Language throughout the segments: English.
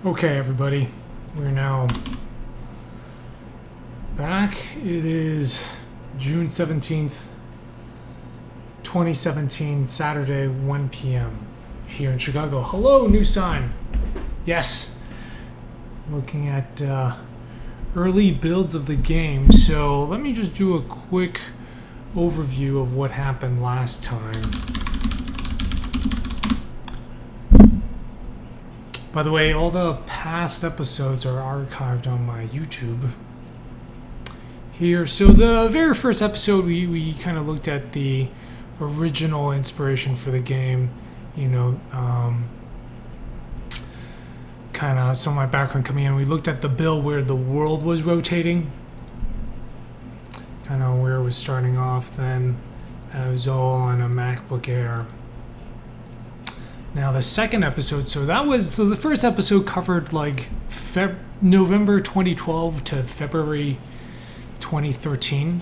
Okay, everybody, we're now back. It is June 17th, 2017, Saturday, 1 p.m. here in Chicago. Hello, new sign. Yes, looking at early builds of the game. So let me just do a quick overview of what happened last time. By the way, all the past episodes are archived on my YouTube here. So the very first episode, we kind of looked at the original inspiration for the game, kind of some of my background coming in. We looked at the build where the world was rotating, kind of where it was starting off then. It was all on a MacBook Air. Now the second episode, so the first episode covered like November 2012 to February 2013,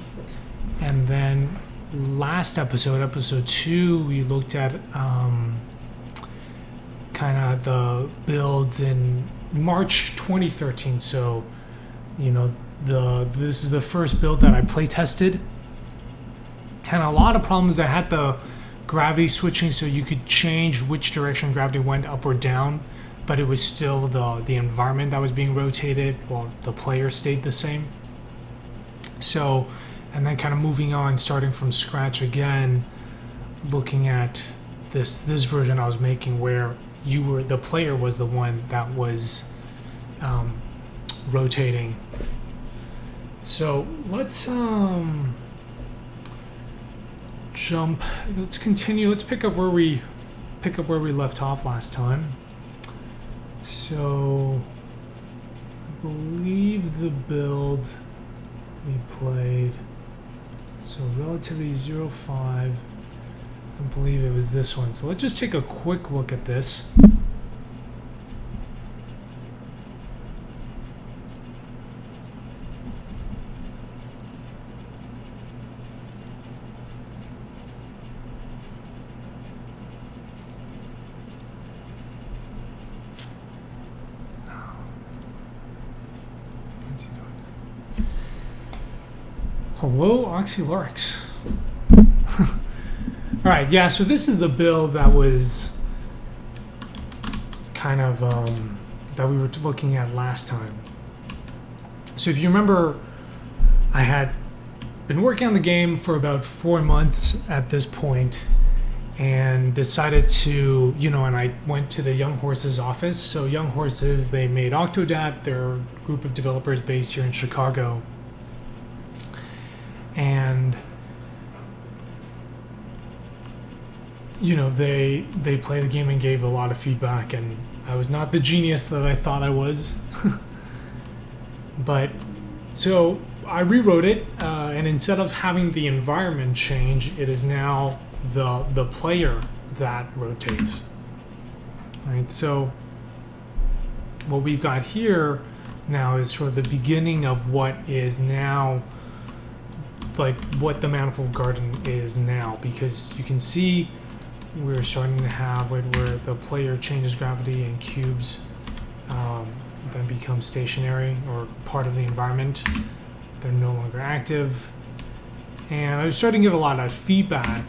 and then last episode 2, we looked at kind of the builds in March 2013. So this is the first build that I play tested. Kind of a lot of problems that had the gravity switching, so you could change which direction gravity went, up or down, but it was still the environment that was being rotated while the player stayed the same. So, and then kind of moving on, starting from scratch again, looking at this version I was making where the player was the one that was rotating. So let's continue. Let's pick up where we left off last time. So I believe the build we played, so Relativity 05, I believe it was this one. So let's just take a quick look at this. Hello, Oxylorix. Alright, yeah, so this is the build that was kind of, that we were looking at last time. So if you remember, I had been working on the game for about 4 months at this point, and decided to, and I went to the Young Horses office. So Young Horses, they made Octodad. They're a group of developers based here in Chicago. And they played the game and gave a lot of feedback, and I was not the genius that I thought I was. But so I rewrote it, and instead of having the environment change, it is now the player that rotates. Right. So what we've got here now is sort of the beginning of what is now, like what the Manifold Garden is now, because you can see we're starting to have where the player changes gravity and cubes then become stationary or part of the environment. They're no longer active, and I was starting to get a lot of feedback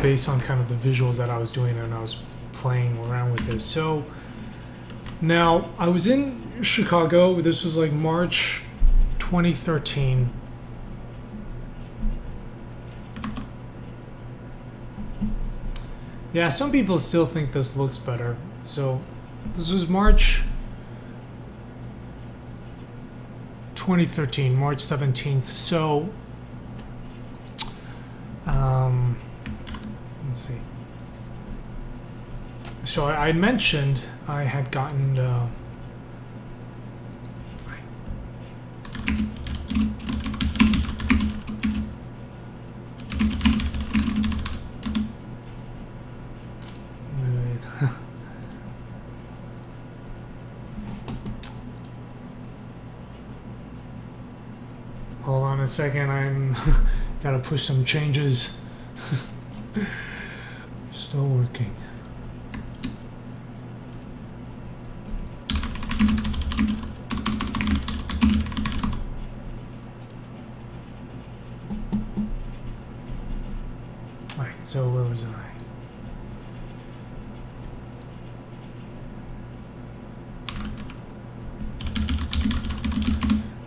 based on kind of the visuals that I was doing and I was playing around with this. So now I was in Chicago. This was like March 2013. Yeah, some people still think this looks better. So this was March 2013, March 17th. So let's see. So I mentioned I had gotten hold on a second, I'm gotta push some changes. Still working. So where was I?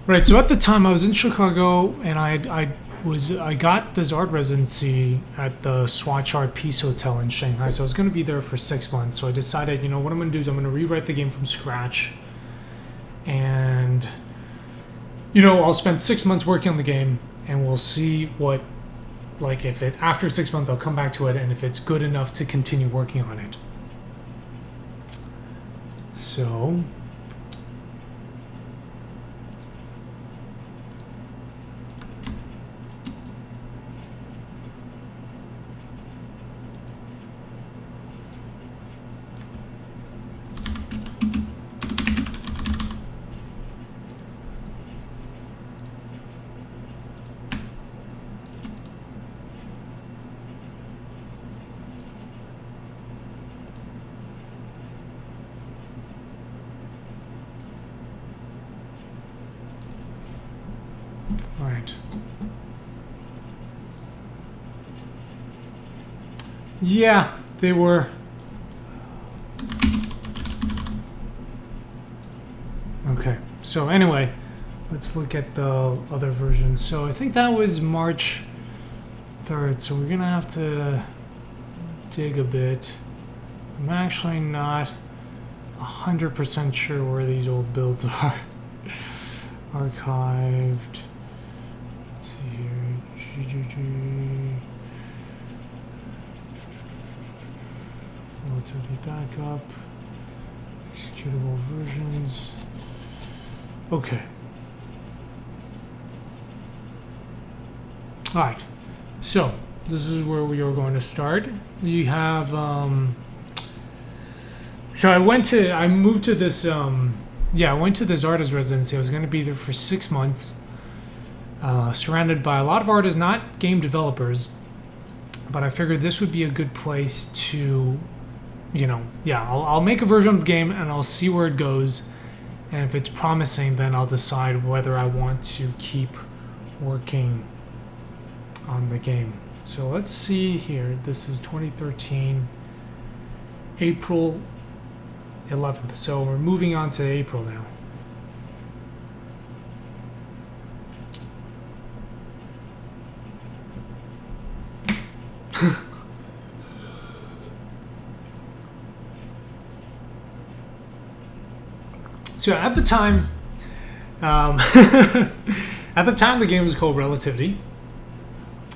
Right, so at the time I was in Chicago, and I got this art residency at the Swatch Art Peace Hotel in Shanghai. So I was going to be there for 6 months. So I decided, you know, what I'm going to do is I'm going to rewrite the game from scratch, and you know, I'll spend 6 months working on the game, and we'll see what, like, if it after 6 months I'll come back to it, and if it's good enough to continue working on it. So. All right. Yeah, they were. Okay, so anyway, let's look at the other versions. So I think that was March 3rd, so we're gonna have to dig a bit. I'm actually not 100% sure where these old builds are. Archived. Let's see here. GGG. Relativity backup. Executable versions. Okay. Alright. So, this is where we are going to start. We have, so I moved to this, I went to this artist residency. I was going to be there for 6 months, surrounded by a lot of artists, not game developers, but I figured this would be a good place to, you know, I'll make a version of the game and I'll see where it goes, and if it's promising, then I'll decide whether I want to keep working on the game. So let's see here. This is 2013, April 11th. So we're moving on to April now. So at the time, at the time the game was called Relativity,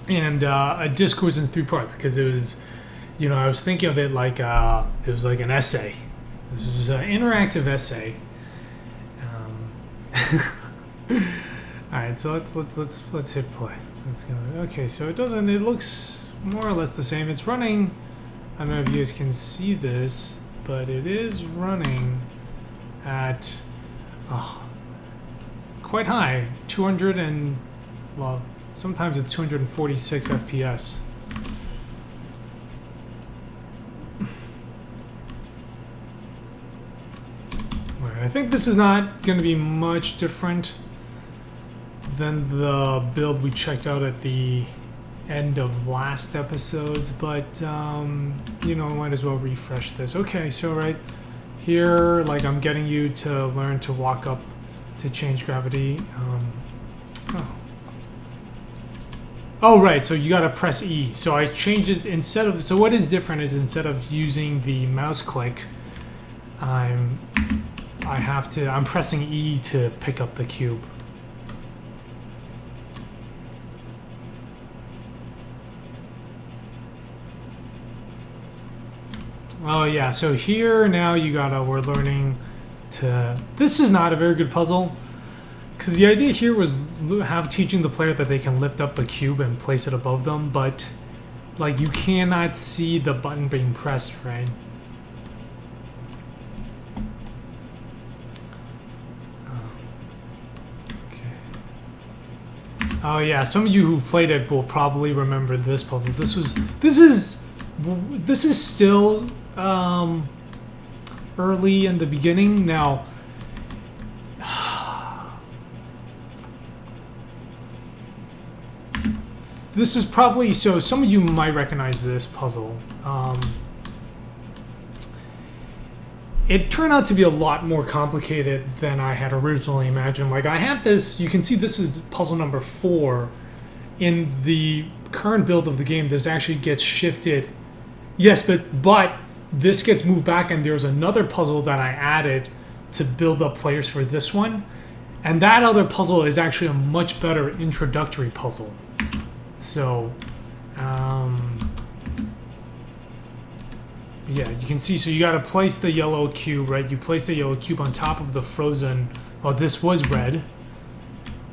and a discourse in 3 parts, because it was, you know, I was thinking of it like it was like an essay. This is an interactive essay. All right, so let's hit play. Let's go. Okay, so it looks more or less the same. It's running. I don't know if you guys can see this, but it is running at quite high, 200 and, well, sometimes it's 246 FPS. I think this is not going to be much different than the build we checked out at the end of last episodes, but you know, I might as well refresh this. Okay, so right here, like, I'm getting you to learn to walk up to change gravity. Oh, right, so you gotta press E. So I changed it instead of, so what is different is instead of using the mouse click, I'm pressing E to pick up the cube. Oh yeah, so here now we're learning to, this is not a very good puzzle, because the idea here was teaching the player that they can lift up a cube and place it above them, but like you cannot see the button being pressed, right? Oh yeah, some of you who've played it will probably remember this puzzle. This is still early in the beginning. Now, this is probably, so some of you might recognize this puzzle. It turned out to be a lot more complicated than I had originally imagined. Like, I had this, you can see this is puzzle number 4. In the current build of the game, this actually gets shifted. Yes, but this gets moved back, and there's another puzzle that I added to build up players for this one. And that other puzzle is actually a much better introductory puzzle. So, yeah, you can see, so you got to place the yellow cube, right? You place the yellow cube on top of the frozen, oh, this was red.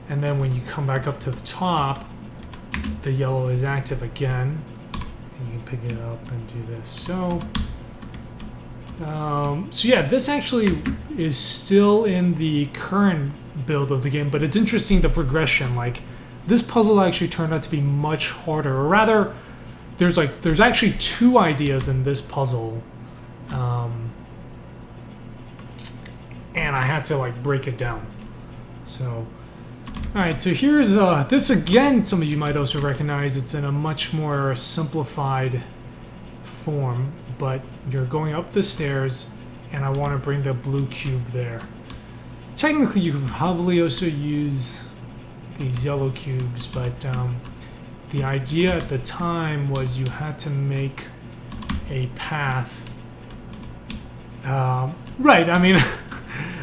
And then when you come back up to the top, the yellow is active again. And you can pick it up and do this. So yeah, this actually is still in the current build of the game, but it's interesting the progression. Like, this puzzle actually turned out to be much harder, or rather, there's actually 2 ideas in this puzzle, and I had to like break it down. So, all right, so here's this again. Some of you might also recognize it's in a much more simplified form, but you're going up the stairs, and I want to bring the blue cube there. Technically, you could probably also use these yellow cubes, but the idea at the time was you had to make a path. Right, I mean,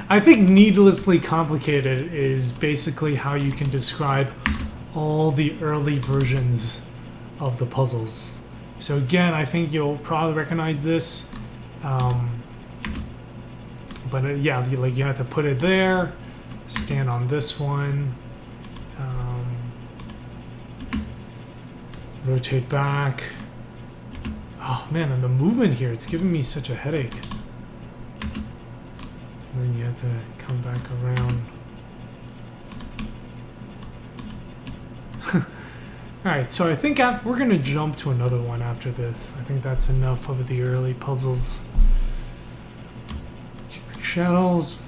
I think needlessly complicated is basically how you can describe all the early versions of the puzzles. So again, I think you'll probably recognize this. But yeah, like you have to put it there, stand on this one, rotate back. Oh man, and the movement here, it's giving me such a headache. And then you have to come back around. Alright, so I think we're going to jump to another one after this. I think that's enough of the early puzzles. Cubic shadows.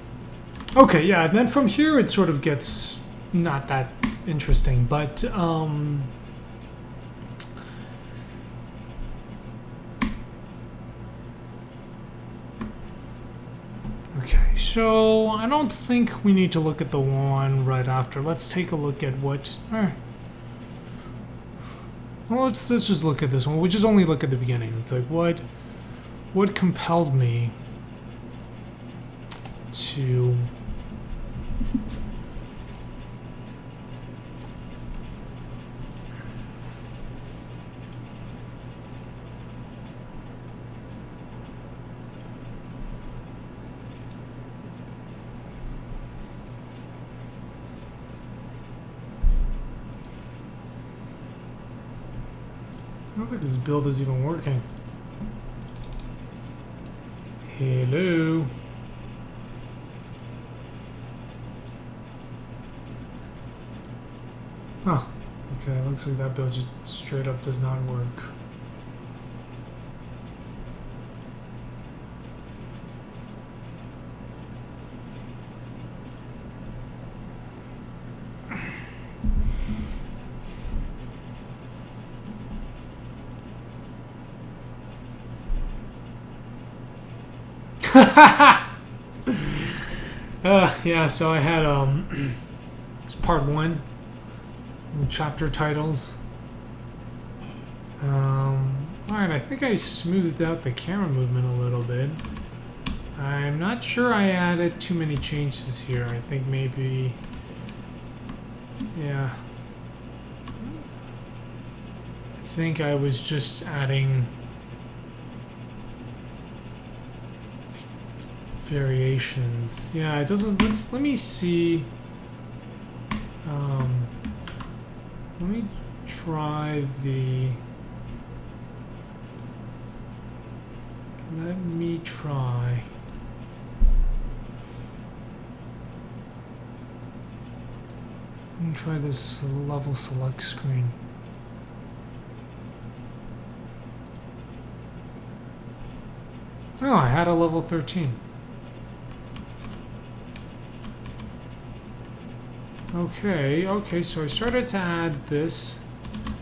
Okay, yeah, and then from here it sort of gets not that interesting, but okay, so I don't think we need to look at the one right after. Let's take a look at what... Well, let's just look at this one. We'll just only look at the beginning. It's like, what compelled me to... I don't think this build is even working. Hello. Oh, okay, looks like that build just straight up does not work. Yeah, so I had it's part 1, chapter titles. Alright, I think I smoothed out the camera movement a little bit. I'm not sure I added too many changes here. I think maybe, yeah, I think I was just adding variations. Yeah, it doesn't. Let me see. Let me try the. Let me try. Let me try this level select screen. Oh, I had a level 13. Okay, so I started to add this,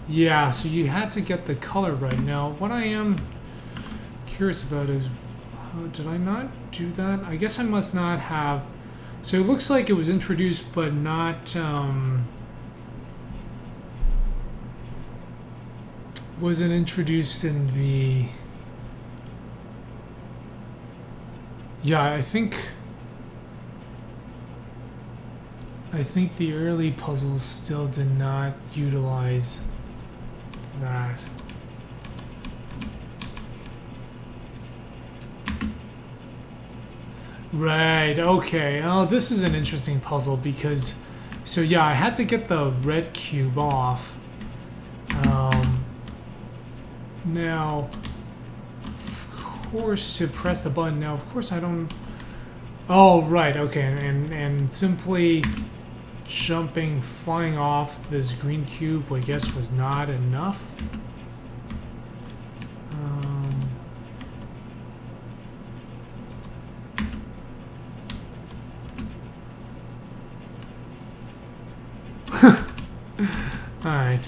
Yeah, so you had to get the color right. Now, what I am curious about is, did I not do that? I guess I must not have. So it looks like it was introduced, but not. Wasn't introduced in the. Yeah, I think the early puzzles still did not utilize that. Right, okay. Oh, this is an interesting puzzle because, so yeah, I had to get the red cube off. Now, of course, to press the button. Now, of course, I don't. Oh, right, okay, and simply jumping, flying off this green cube, I guess, was not enough. Alright.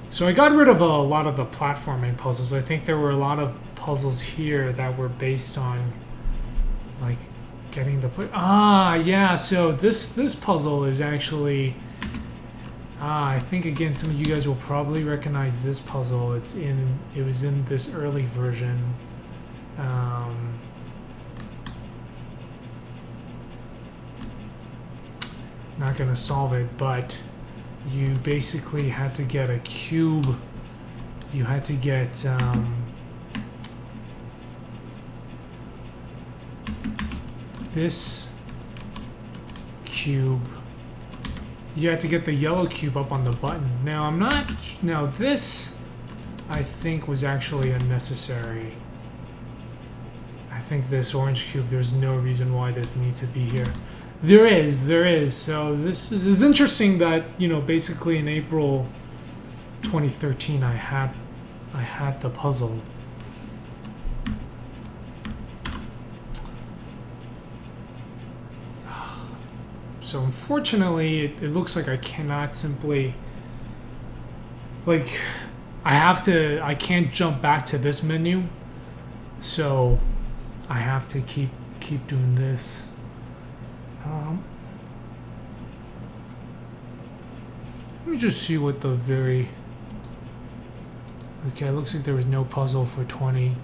So I got rid of a lot of the platforming puzzles. I think there were a lot of puzzles here that were based on, like, getting the yeah. So this puzzle is actually. I think again some of you guys will probably recognize this puzzle. It was in this early version. Not gonna solve it, but you basically had to get a cube. You had to get this cube. You had to get the yellow cube up on the button. Now I'm not. Now this, I think, was actually unnecessary. I think this orange cube. There's no reason why this needs to be here. There is. So this is interesting that, you know, basically in April 2013 I had the puzzle. So unfortunately it looks like I cannot simply, like, I can't jump back to this menu. So I have to keep doing this. Let me just see what the very. Okay, it looks like there was no puzzle for 20.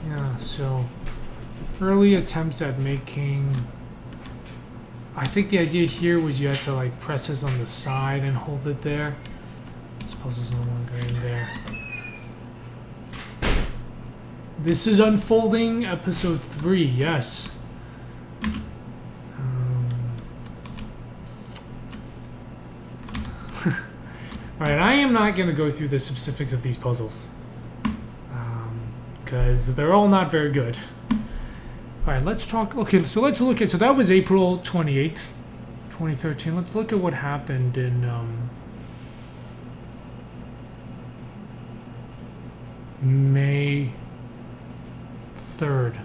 Yeah, so early attempts at making. I think the idea here was you had to, like, press this on the side and hold it there. This puzzle's no longer in there. This is Unfolding Episode 3, yes. Alright, I am not going to go through the specifics of these puzzles. Because they're all not very good. Alright, let's talk. Okay, so let's look at. So that was April 28th, 2013. Let's look at what happened in. May 3rd.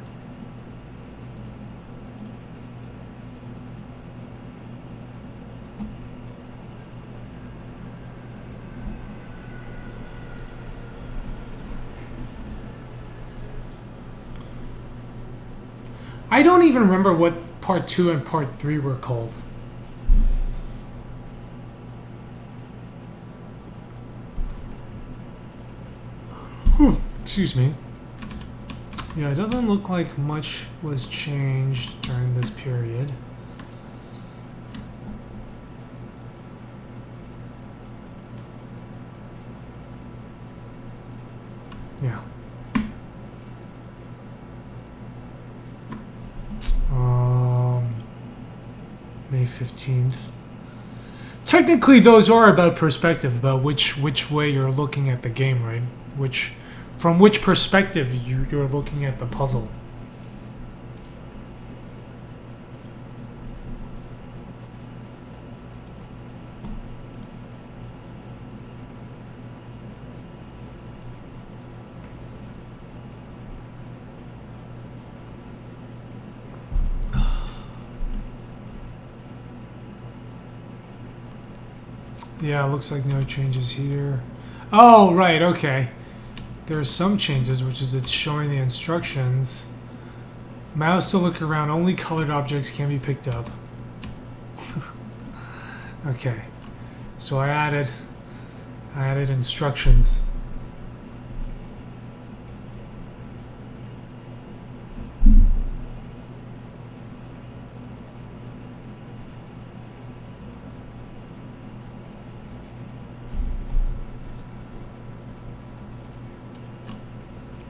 I don't even remember what part 2 and part 3 were called. Excuse me. Yeah, it doesn't look like much was changed during this period. Yeah. May 15th. Technically, those are about perspective, about which way you're looking at the game, right? From which perspective you're looking at the puzzle. Yeah, looks like no changes here. Oh, right, okay. There are some changes, which is it's showing the instructions. Mouse to look around. Only colored objects can be picked up. Okay. So I added instructions.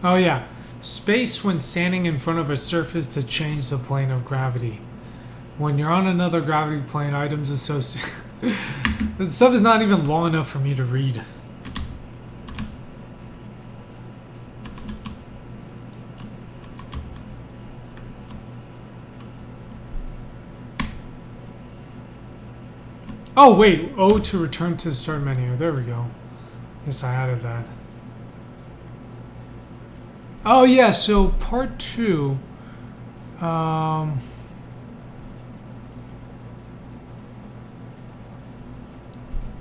Oh yeah. Space when standing in front of a surface to change the plane of gravity. When you're on another gravity plane, items associated... The stuff is not even long enough for me to read. Oh wait, O to return to the start menu. There we go. Yes, I added that. Oh yeah, so part 2.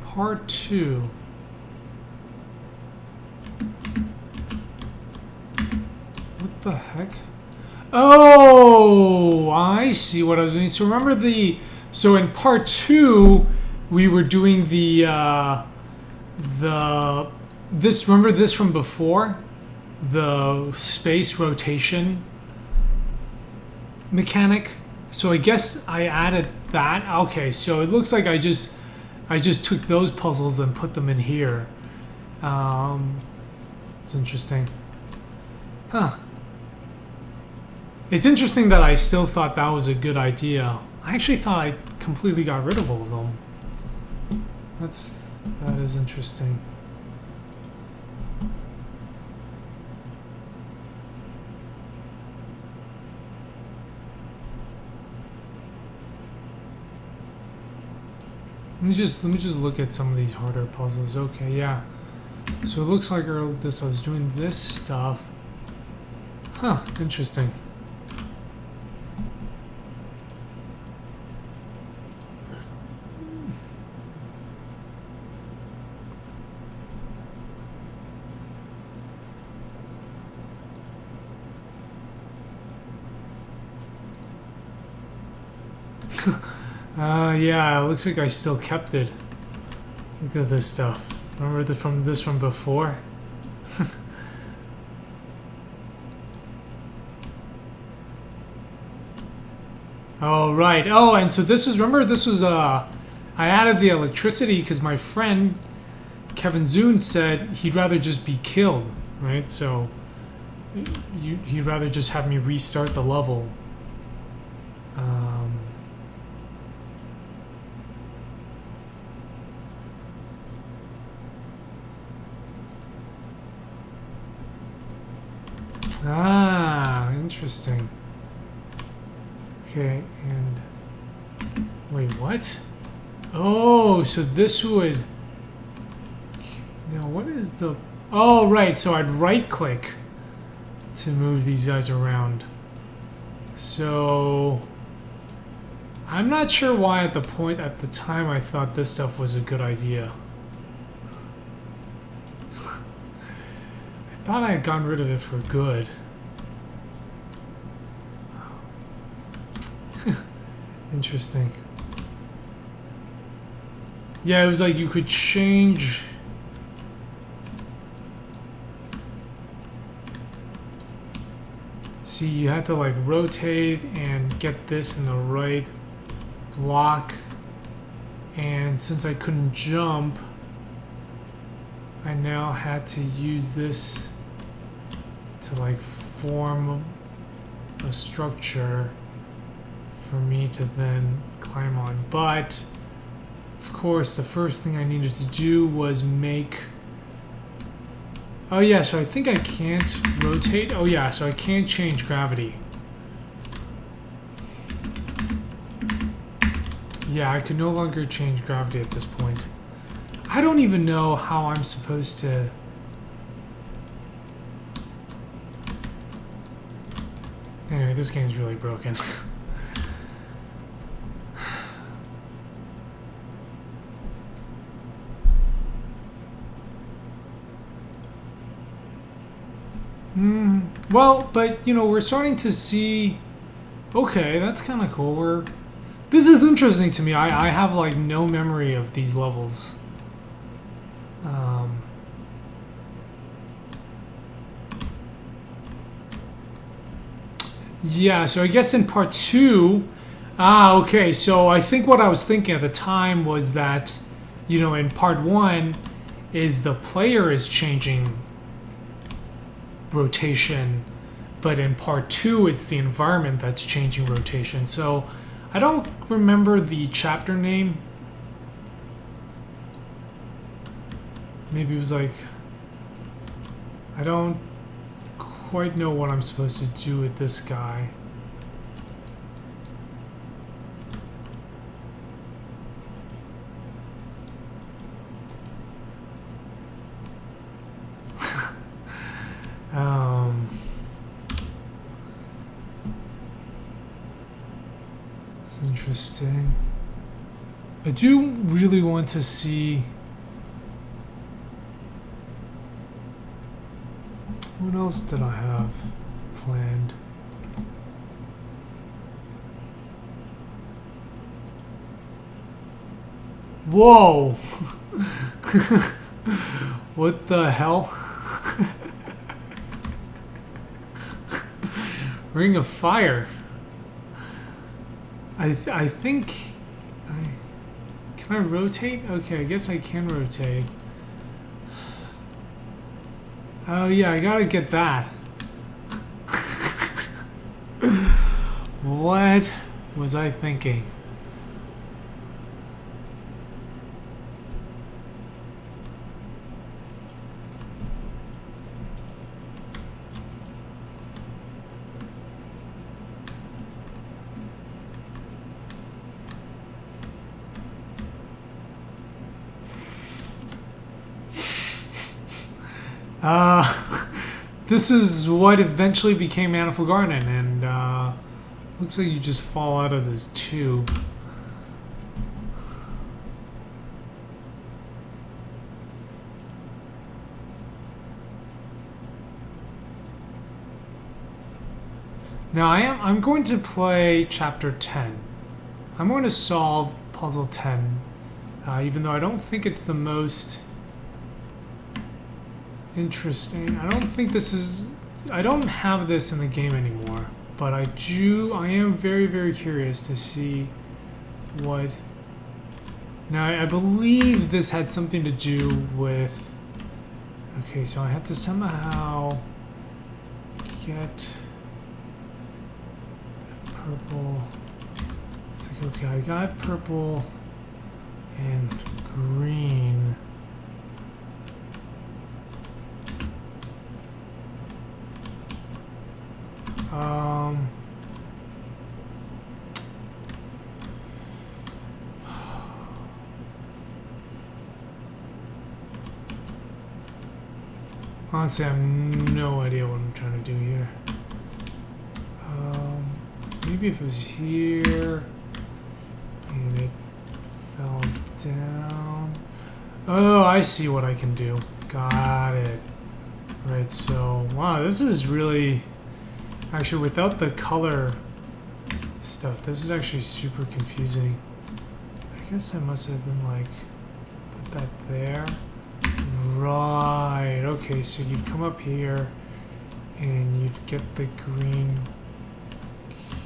Part 2. What the heck? Oh, I see what I was doing. So remember so in part 2, we were doing remember this from before? The space rotation mechanic. So I guess I added that. Okay, so it looks like I just took those puzzles and put them in here. It's interesting. Huh. It's interesting that I still thought that was a good idea. I actually thought I completely got rid of all of them. That is interesting. Let me just look at some of these harder puzzles. Okay, yeah. So it looks like I was doing this stuff. Huh, interesting. Yeah, it looks like I still kept it. Look at this stuff. Remember this from before? Oh, right. Oh, and so remember this was, I added the electricity because my friend, Kevin Zune, said he'd rather just be killed, right? So, he'd rather just have me restart the level. Interesting. Okay, and... Wait, what? Oh, so this would... Now, what is the... Oh, right, so I'd right-click to move these guys around. So... I'm not sure why at the time I thought this stuff was a good idea. I thought I had gotten rid of it for good. Interesting. Yeah, it was like you could change... See, you had to like rotate and get this in the right block. And since I couldn't jump, I now had to use this to like form a structure for me to then climb on. But of course the first thing I needed to do was make... Oh yeah, so I think I can't rotate. Oh yeah, so I can't change gravity. Yeah, I could no longer change gravity at this point. I don't even know how I'm supposed to... Anyway, this game's really broken. Well, but you know, we're starting to see. Okay, that's kind of cool. This is interesting to me. I have like no memory of these levels. Um, yeah, so I guess in part two. Ah, okay. So I think what I was thinking at the time was that, you know, in part one, is the player is changing rotation, but in part two, it's the environment that's changing rotation. So I don't remember the chapter name. Maybe it was like, I don't quite know what I'm supposed to do with this guy. It's interesting. I do really want to see what else did I have planned. Whoa! What the hell? Ring of Fire. I think can I rotate? Okay, I guess I can rotate. Oh yeah, I gotta get that. What was I thinking? This is what eventually became Manifold Garden, and looks like you just fall out of this tube. Now I'm going to play Chapter 10. I'm going to solve Puzzle 10, even though I don't think it's the most interesting. I don't think this is. I don't have this in the game anymore, but I am very, very curious to see what. Now I believe this had something to do with. Okay, so I had to somehow get that purple. It's like, okay, I got purple and green. Honestly, I have no idea what I'm trying to do here. Maybe if it was here and it fell down. Oh, I see what I can do. Got it. Right, so, wow, this is really... Actually, without the color stuff, this is actually super confusing. I guess I must have been like, put that there. Right, okay, so you'd come up here and you'd get the green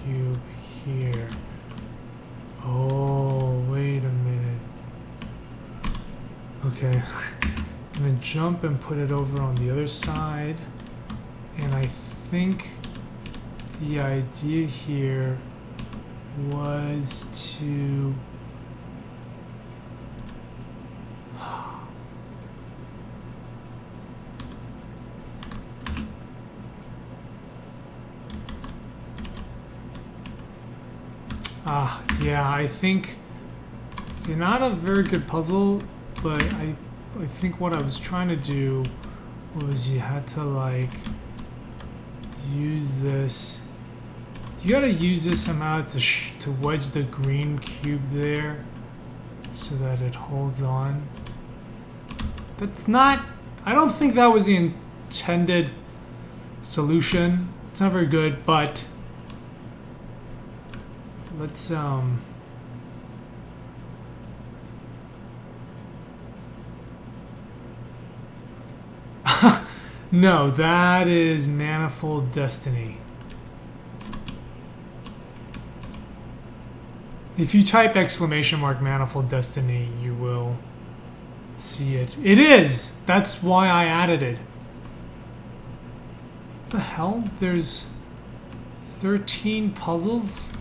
cube here. Oh, wait a minute. Okay, I'm gonna jump and put it over on the other side. And I think the idea here was to yeah, I think not a very good puzzle, but I think what I was trying to do was you had to like use this. You gotta use this somehow to wedge the green cube there so that it holds on. That's not... I don't think that was the intended solution. It's not very good, but let's no, that is Manifold Destiny. If you type !Manifold Destiny, you will see it. It is! That's why I added it. What the hell? There's 13 puzzles?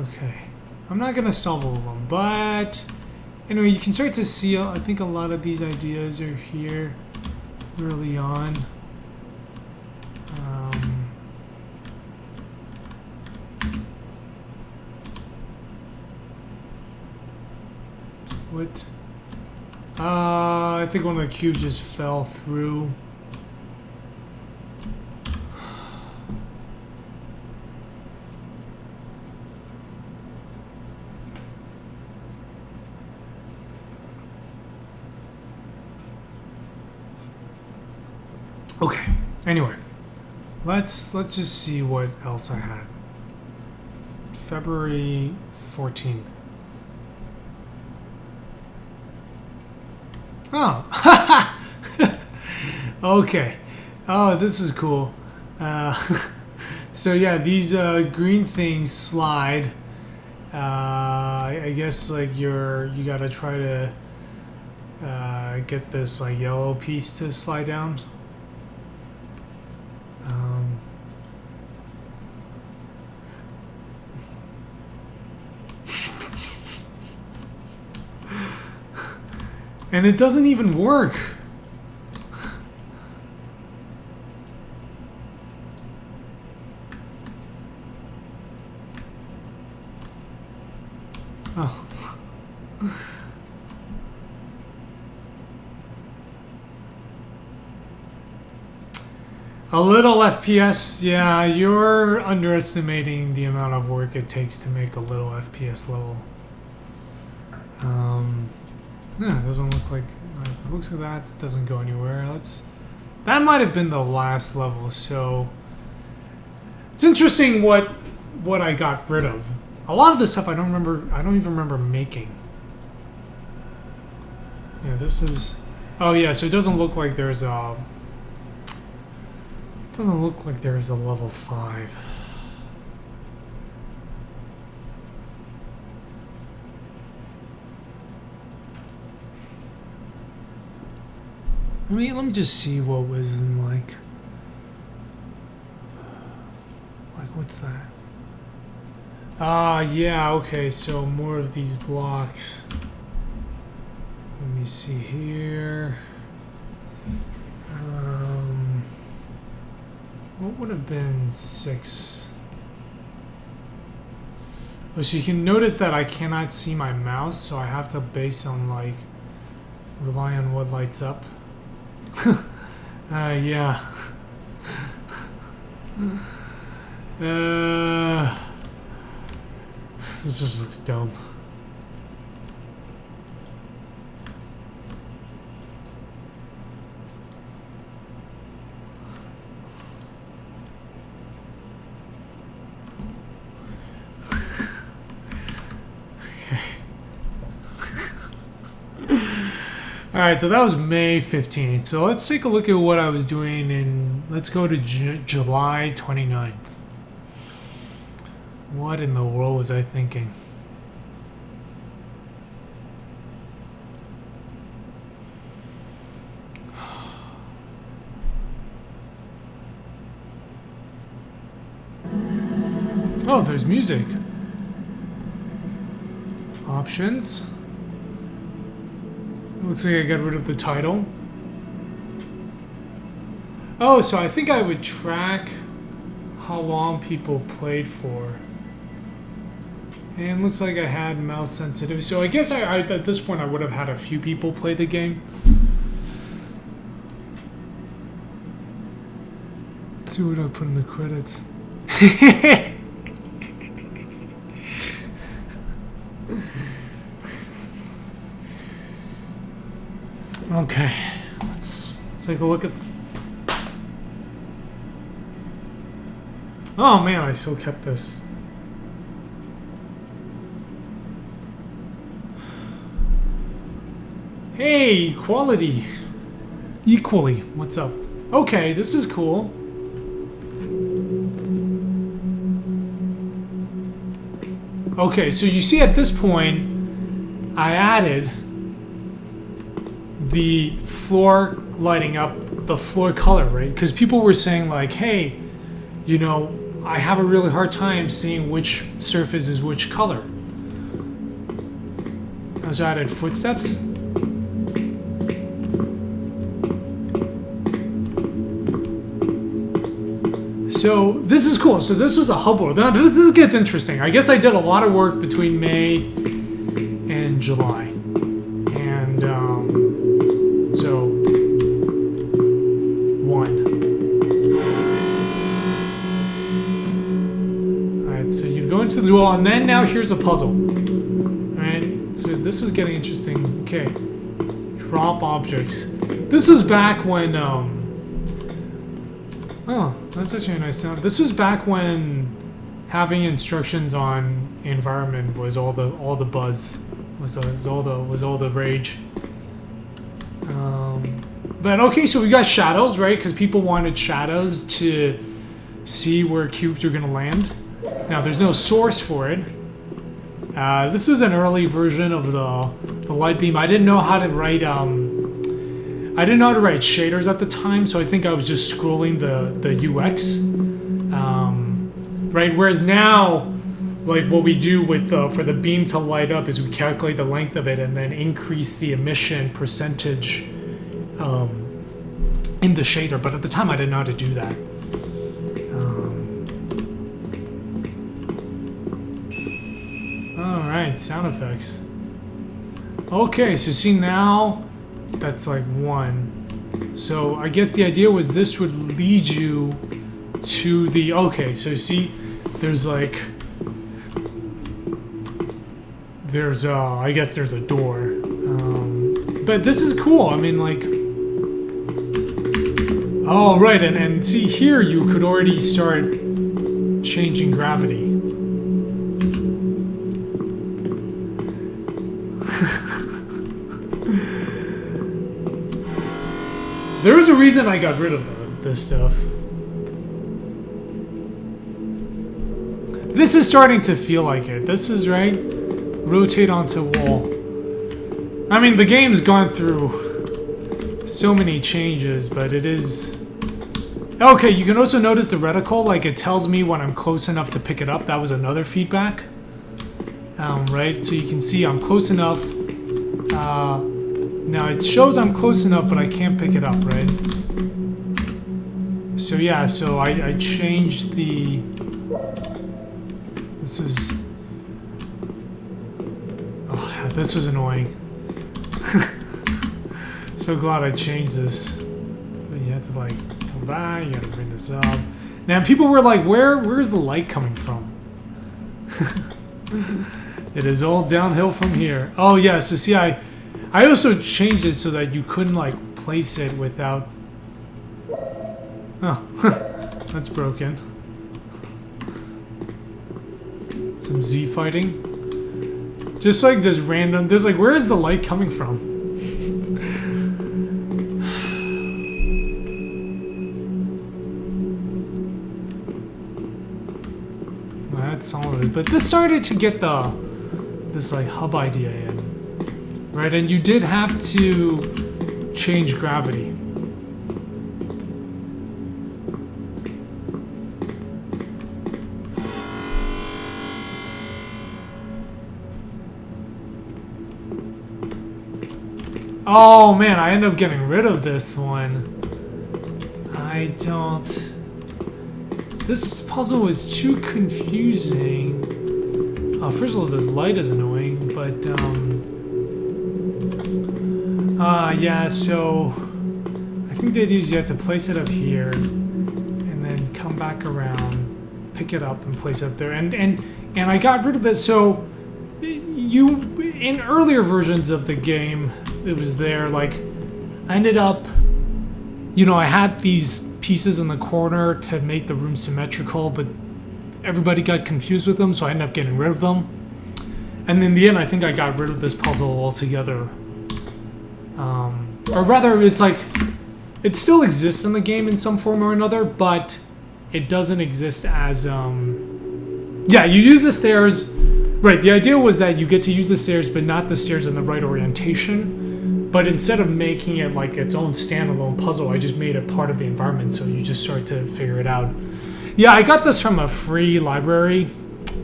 Okay. I'm not gonna solve all of them, but anyway, you can start to see, I think a lot of these ideas are here early on. What? I think one of the cubes just fell through. Okay. Anyway, let's just see what else I had. February 14th. Oh. Okay. Oh, this is cool. So yeah, these green things slide. I guess like you gotta try to get this like yellow piece to slide down. And it doesn't even work. Oh. A little FPS, yeah, you're underestimating the amount of work it takes to make a little FPS level. Yeah, it doesn't look like... Right, so it looks like that doesn't go anywhere. That might have been the last level, so... It's interesting what I got rid of. A lot of this stuff I don't even remember making. Yeah, this is... Oh yeah, so it doesn't look like there's a... It doesn't look like there's a level 5. Let me just see what was in like what's that? Yeah, okay, so more of these blocks. Let me see here. What would have been 6? Oh, so you can notice that I cannot see my mouse, so I have to base on like rely on what lights up. Yeah. This just looks dumb. Alright, so that was May 15th. So let's take a look at what I was doing in... Let's go to July 29th. What in the world was I thinking? Oh, there's music. Options. Looks like I got rid of the title. Oh, so I think I would track how long people played for. And looks like I had mouse sensitive. So I guess I at this point I would have had a few people play the game. Let's see what I put in the credits. Okay, let's take a look at... Oh man, I still kept this. Hey, quality. Equally, what's up? Okay, this is cool. Okay, so you see at this point, I added the floor lighting up, the floor color, right? Because people were saying like, hey, you know, I have a really hard time seeing which surface is which color. I also added footsteps. So this is cool. So this was a hub world. Now this gets interesting. I guess I did a lot of work between May and July, and so 1. All right. So you go into the wall, and then now here's a puzzle. All right. So this is getting interesting. Okay. Drop objects. This was back when. Oh, that's actually a nice sound. This was back when having instructions on environment was all the buzz, was all the rage. But okay, so we got shadows, right? Because people wanted shadows to see where cubes are gonna land. Now there's no source for it. This was an early version of the light beam. I didn't know how to write shaders at the time, so I think I was just scrolling the UX, right? Whereas now, like what we do with for the beam to light up is we calculate the length of it and then increase the emission percentage in the shader. But at the time, I didn't know how to do that. All right, sound effects. Okay, so see now. That's like 1. So I guess the idea was this would lead you to the... Okay, so see, there's like... There's I guess there's a door. But this is cool. I mean, like... Oh, right, and see here you could already start changing gravity. There was a reason I got rid of this stuff. This is starting to feel like it. This is right. Rotate onto wall. I mean, the game's gone through so many changes, but it is... Okay, you can also notice the reticle, like it tells me when I'm close enough to pick it up. That was another feedback. Right, so you can see I'm close enough. Now it shows I'm close enough, but I can't pick it up, right? So yeah, so I changed the... This is... Oh, this is annoying. So glad I changed this. But you have to like come back, you gotta bring this up. Now people were like, where's the light coming from? It is all downhill from here. Oh yeah, so see I also changed it so that you couldn't like place it without... Oh, that's broken. Some Z fighting. Just like this random, there's like, where is the light coming from? Well, that's all it is. But this started to get this like hub idea in. Right, and you did have to change gravity. Oh man, I ended up getting rid of this one. I don't... This puzzle was too confusing. First of all, this light is annoying, but yeah, so I think the idea is you have to place it up here and then come back around, pick it up and place it up there. And I got rid of this. So you, in earlier versions of the game, it was there, like, I ended up, you know, I had these pieces in the corner to make the room symmetrical, but everybody got confused with them, so I ended up getting rid of them. And in the end, I think I got rid of this puzzle altogether. Or rather, it's like, it still exists in the game in some form or another, but it doesn't exist as, yeah, you use the stairs. Right, the idea was that you get to use the stairs, but not the stairs in the right orientation. But instead of making it like its own standalone puzzle, I just made it part of the environment, so you just start to figure it out. Yeah, I got this from a free library.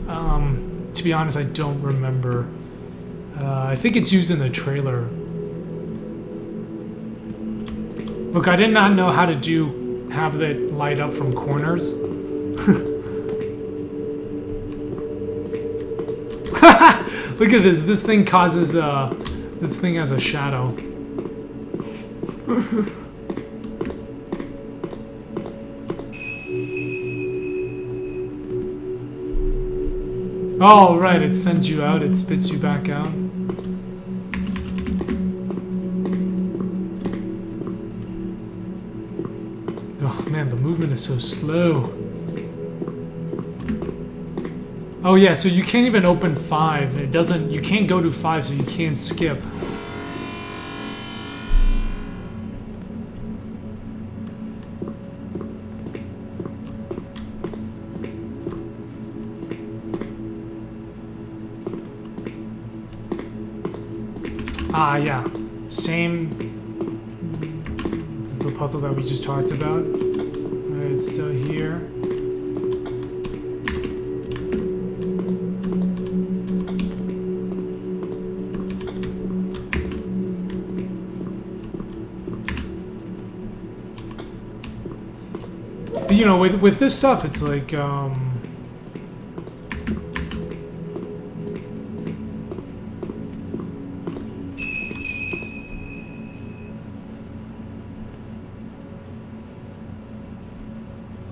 To be honest, I don't remember. I think it's used in the trailer. Look, I did not know how to have it light up from corners. Look at this. This thing causes, this thing has a shadow. Oh, right. It sends you out. It spits you back out. Oh, man. The movement is so slow. Oh yeah, so you can't even open 5. It doesn't. You can't go to 5, so you can't skip. Ah, yeah. Same. This is the puzzle that we just talked about. Alright, it's still here. You know, with this stuff, it's like,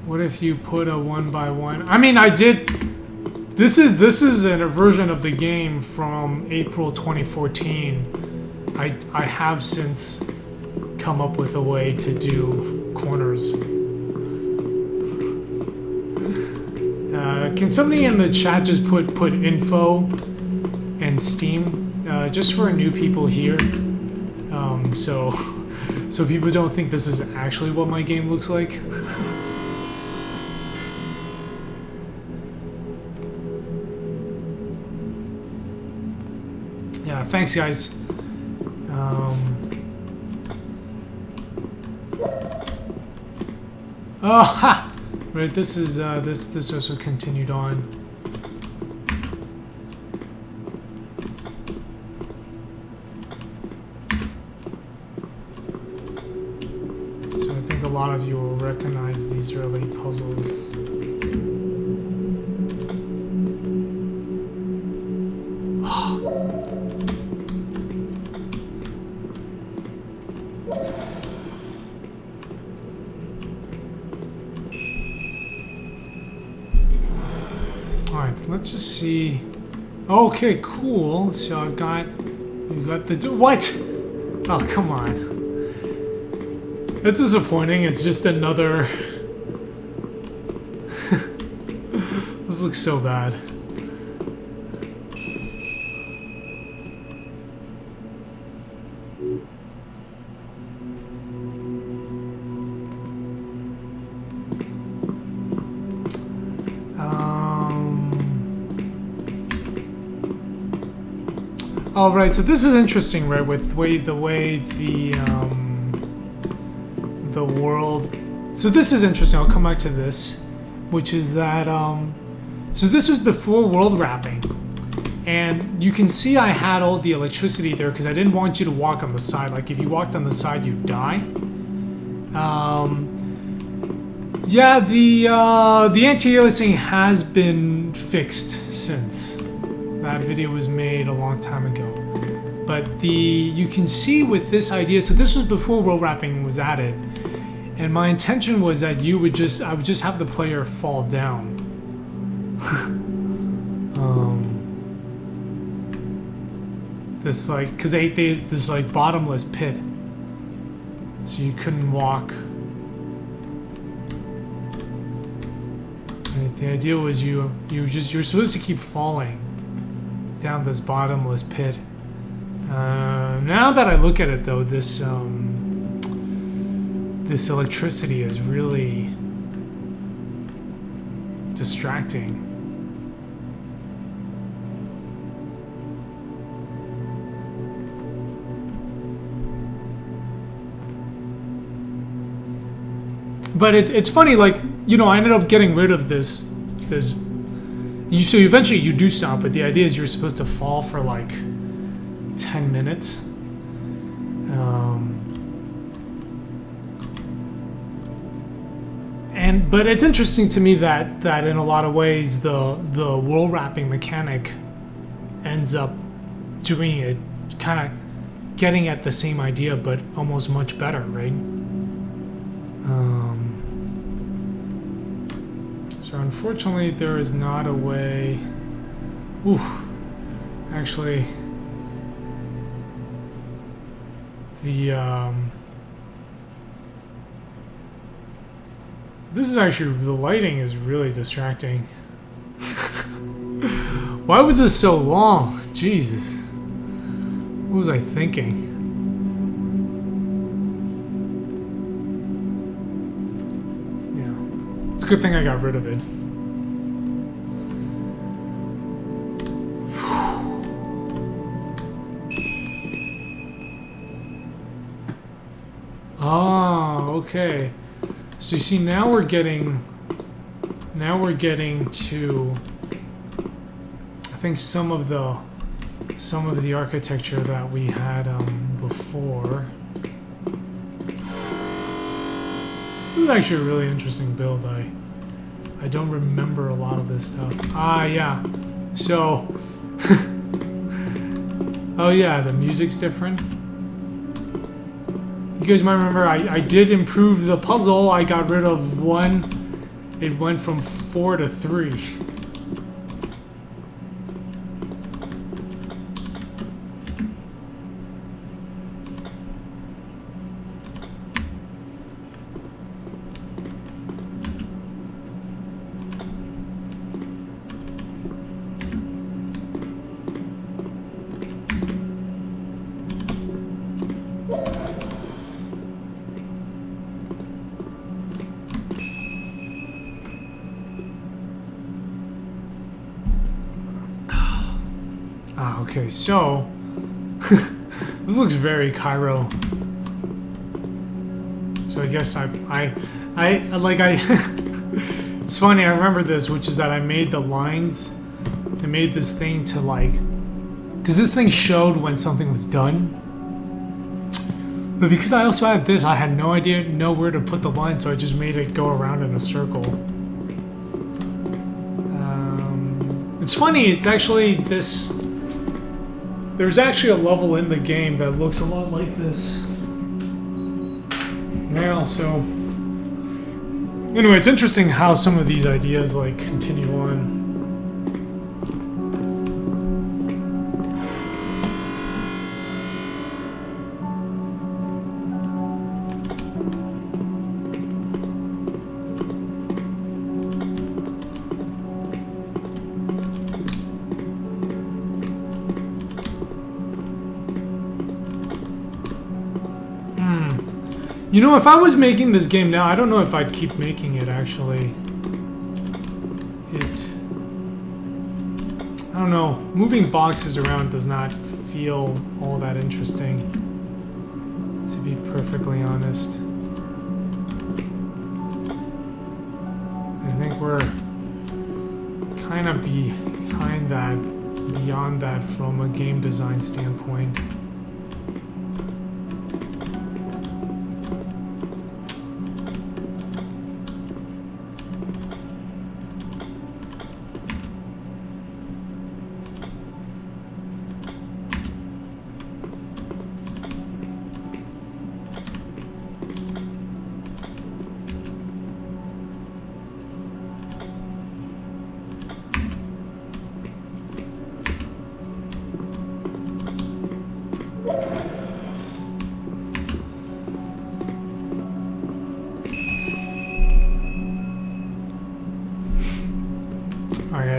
what if you put a 1x1? I mean, I did. This is a version of the game from April 2014. I have since come up with a way to do corners. Can somebody in the chat just put info and Steam just for new people here, so people don't think this is actually what my game looks like. Yeah, thanks guys. Oh ha! Right, this is this also continued on. So I think a lot of you will recognize these early puzzles. Let's just see. Okay, cool. So we've got the what? Oh, come on. It's disappointing. It's just another. This looks so bad. All right, so this is interesting, right? With the way the world. So this is interesting. I'll come back to this, which is that so this was before world wrapping, and you can see I had all the electricity there because I didn't want you to walk on the side. Like if you walked on the side, you'd die. Yeah, the anti-aliasing has been fixed since. That video was made a long time ago. But you can see with this idea, so this was before world wrapping was added, and my intention was that I would just have the player fall down. This like, cause they this like bottomless pit, so you couldn't walk. Right, The idea was you're supposed to keep falling down this bottomless pit. Now that I look at it, though, this electricity is really distracting. But it's funny, like, you know, I ended up getting rid of this. So eventually you do stop, but the idea is you're supposed to fall for like 10 minutes. But it's interesting to me that in a lot of ways the world wrapping mechanic ends up doing it, kind of getting at the same idea, but almost much better, right? So unfortunately, there is not a way. Actually, this is actually, the lighting is really distracting. Why was this so long? Jesus. What was I thinking? Yeah. It's a good thing I got rid of it. Ah, okay. So you see, now we're getting to, I think, some of the architecture that we had before. This is actually a really interesting build. I don't remember a lot of this stuff. Ah, yeah. So, oh yeah, the music's different. You guys might remember I did improve the puzzle. I got rid of one. It went from 4 to 3. Okay, so this looks very Cairo. So I guess it's funny, I remember this, which is that I made the lines, I made this thing to like, because this thing showed when something was done. But because I also had this, I had no idea, where to put the line, so I just made it go around in a circle. It's funny, it's actually this. There's actually a level in the game that looks a lot like this. Now, so anyway, it's interesting how some of these ideas like continue on. You know, if I was making this game now, I don't know if I'd keep making it, actually. I don't know. Moving boxes around does not feel all that interesting, to be perfectly honest. I think we're kind of beyond that from a game design standpoint.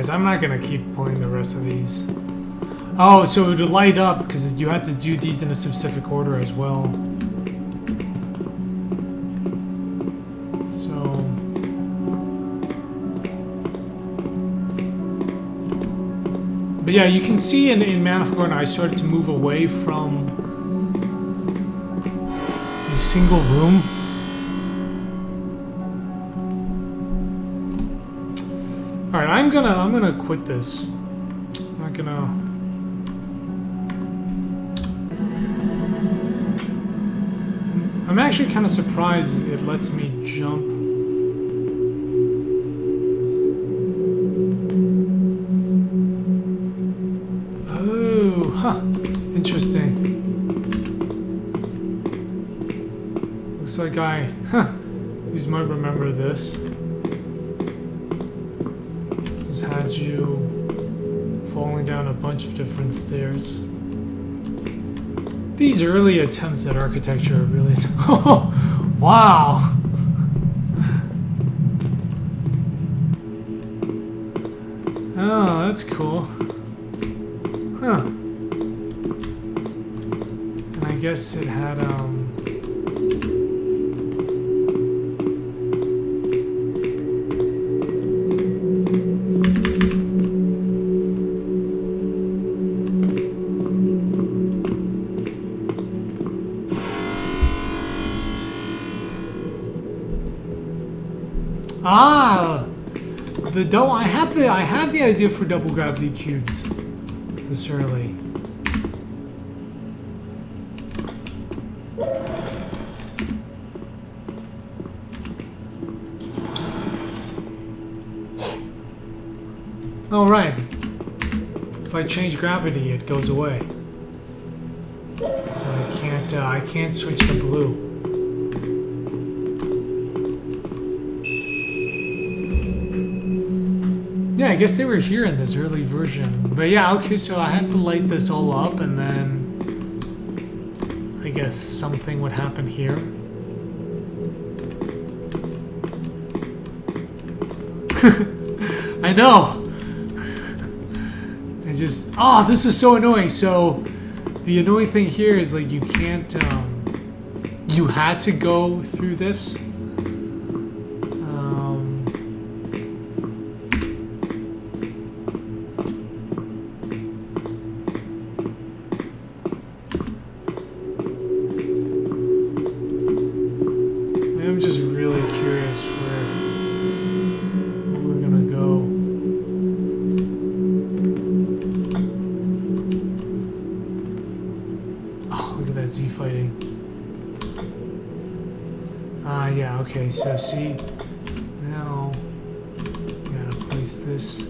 Anyways, I'm not gonna keep playing the rest of these. Oh, so to light up, because you had to do these in a specific order as well. So... But yeah, you can see in Man of Garden, I started to move away from the single room. All right, I'm gonna quit this. I'm not gonna. I'm actually kind of surprised it lets me jump. Oh, huh. Interesting. Looks like I, who's might remember this. Had you falling down a bunch of different stairs. These early attempts at architecture are really... Oh, wow! Oh, that's cool. Huh. And I guess it had, Ah, the double. I had the idea for double gravity cubes this early. All right. If I change gravity, it goes away. So I can't switch to blue. Yeah, I guess they were here in this early version. But yeah, okay, so I had to light this all up and then I guess something would happen here. I know! Oh, this is so annoying. So the annoying thing here is like you can't, you had to go through this. I'm just really curious where we're gonna go. Oh, look at that Z fighting. Ah, yeah, okay, so see, now we gotta place this.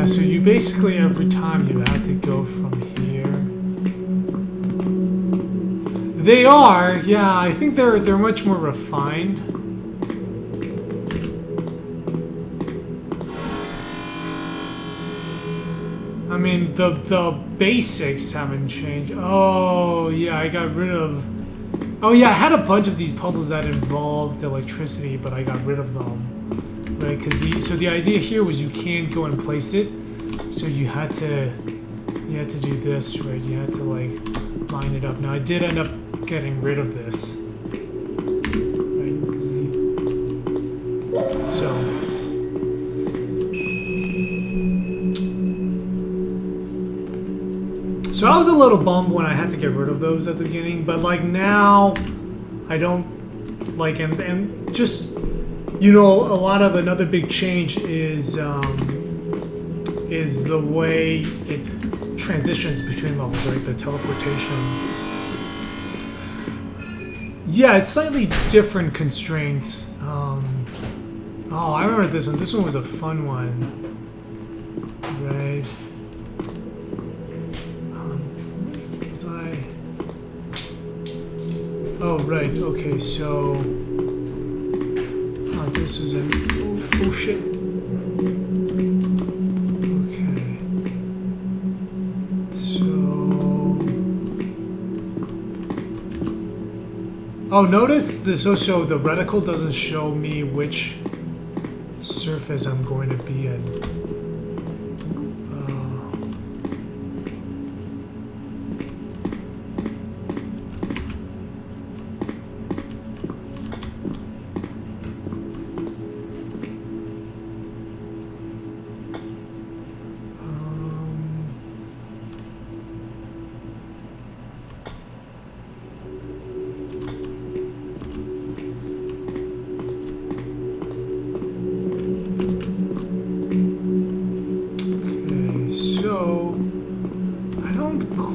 So you basically every time you had to go from here. They are, yeah. I think they're much more refined. I mean the basics haven't changed. Oh yeah, I got rid of. Oh yeah, I had a bunch of these puzzles that involved electricity, but I got rid of them. Right, because the idea here was you can't go and place it, so you had to do this, right? You had to like line it up. Now I did end up getting rid of this, right? So I was a little bummed when I had to get rid of those at the beginning, but like now I don't like and just. You know, a lot of another big change is the way it transitions between levels, right? The teleportation. Yeah, it's slightly different constraints. Oh, I remember this one. This one was a fun one, right? Was I? Oh, right. Okay, so... Oh, this is an... Oh, shit. Okay. So... Oh, notice this also, the reticle doesn't show me which surface I'm going to be in.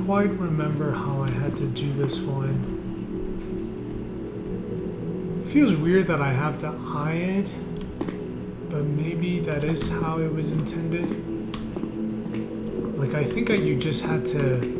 Quite remember how I had to do this one. It feels weird that I have to eye it, but maybe that is how it was intended. Like, I think you just had to...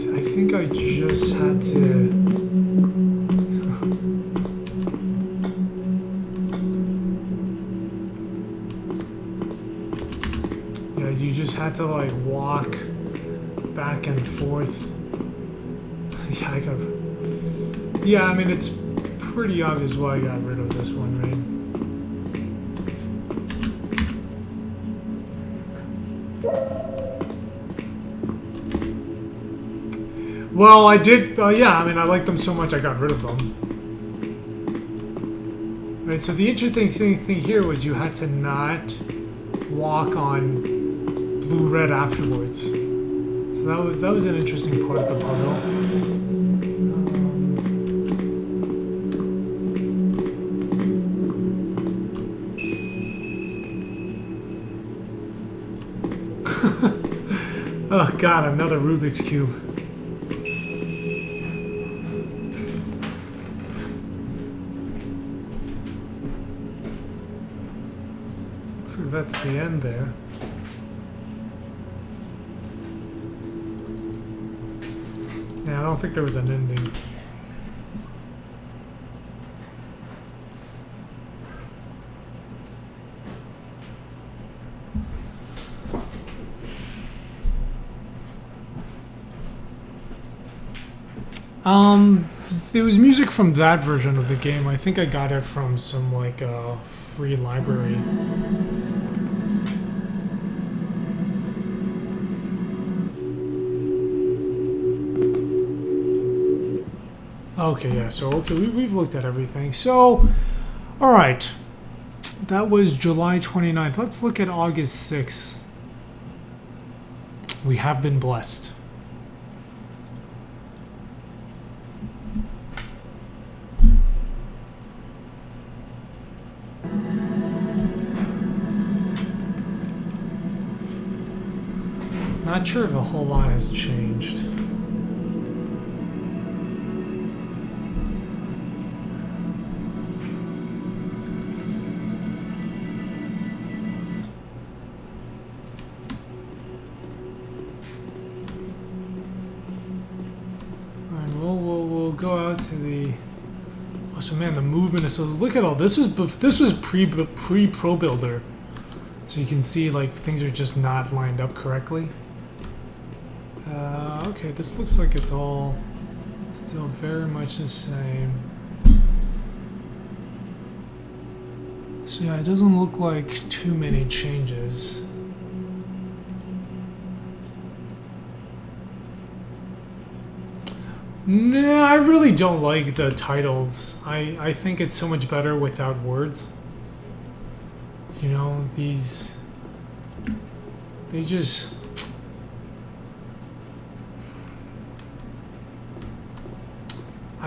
I think I just had to... Yeah, you just had to, like, walk back and forth. Yeah, I got... Yeah, I mean, it's pretty obvious why I got rid of this one, right? Well, I did, yeah, I mean, I liked them so much I got rid of them. Right, so the interesting thing here was you had to not walk on blue-red afterwards. So that was an interesting part of the puzzle. Oh god, another Rubik's Cube. So that's the end there. Yeah, I don't think there was an ending. There was music from that version of the game. I think I got it from some, like, free library. Okay, yeah, so, okay, we've looked at everything. So, alright. That was July 29th. Let's look at August 6th. We have been blessed. Not sure if a whole lot has changed. Alright, we'll go out to the... Oh, so man, the movement is so... Look at all this was pre-Pro Builder. So you can see, like, things are just not lined up correctly. Okay, this looks like it's all still very much the same. So yeah, it doesn't look like too many changes. Nah, I really don't like the titles. I think it's so much better without words. You know, these... They just...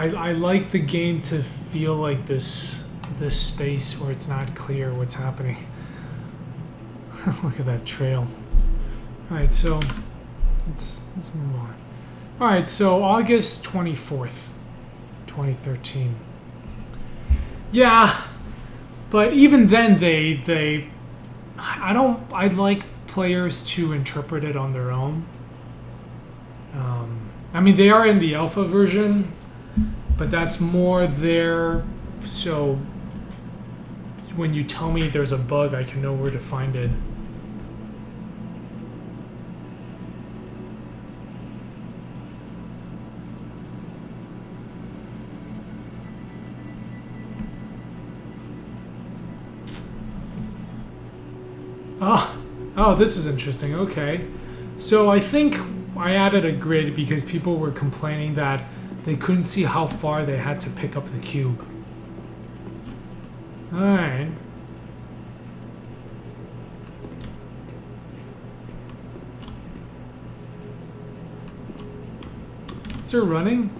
I like the game to feel like this space where it's not clear what's happening. Look at that trail. Alright, so let's move on. All right, so August 24th, 2013. Yeah, but even then I'd like players to interpret it on their own. I mean, they are in the alpha version, but that's more there. So when you tell me there's a bug, I can know where to find it. Oh, this is interesting. Okay. So I think I added a grid because people were complaining that they couldn't see how far they had to pick up the cube. Alright. Is there running?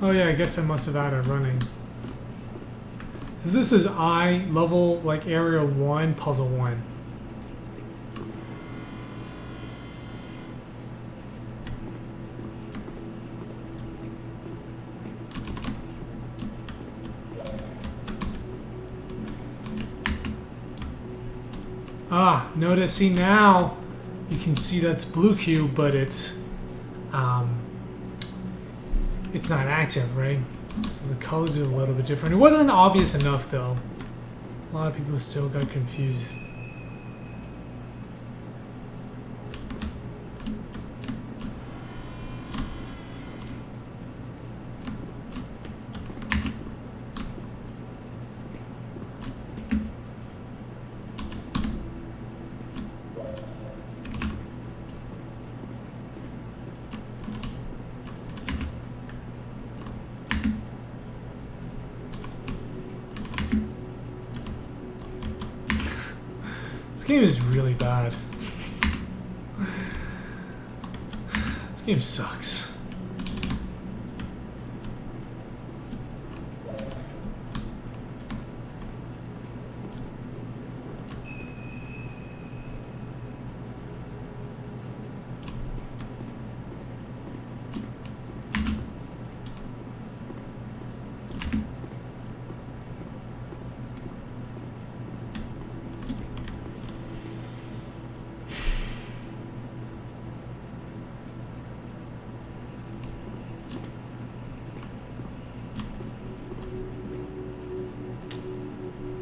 Oh yeah, I guess I must have added running. So this is level, like area 1, puzzle 1. Notice, see now, you can see that's blue cube, but it's not active, right? So the colors are a little bit different. It wasn't obvious enough, though. A lot of people still got confused. This game is really bad. This game sucks.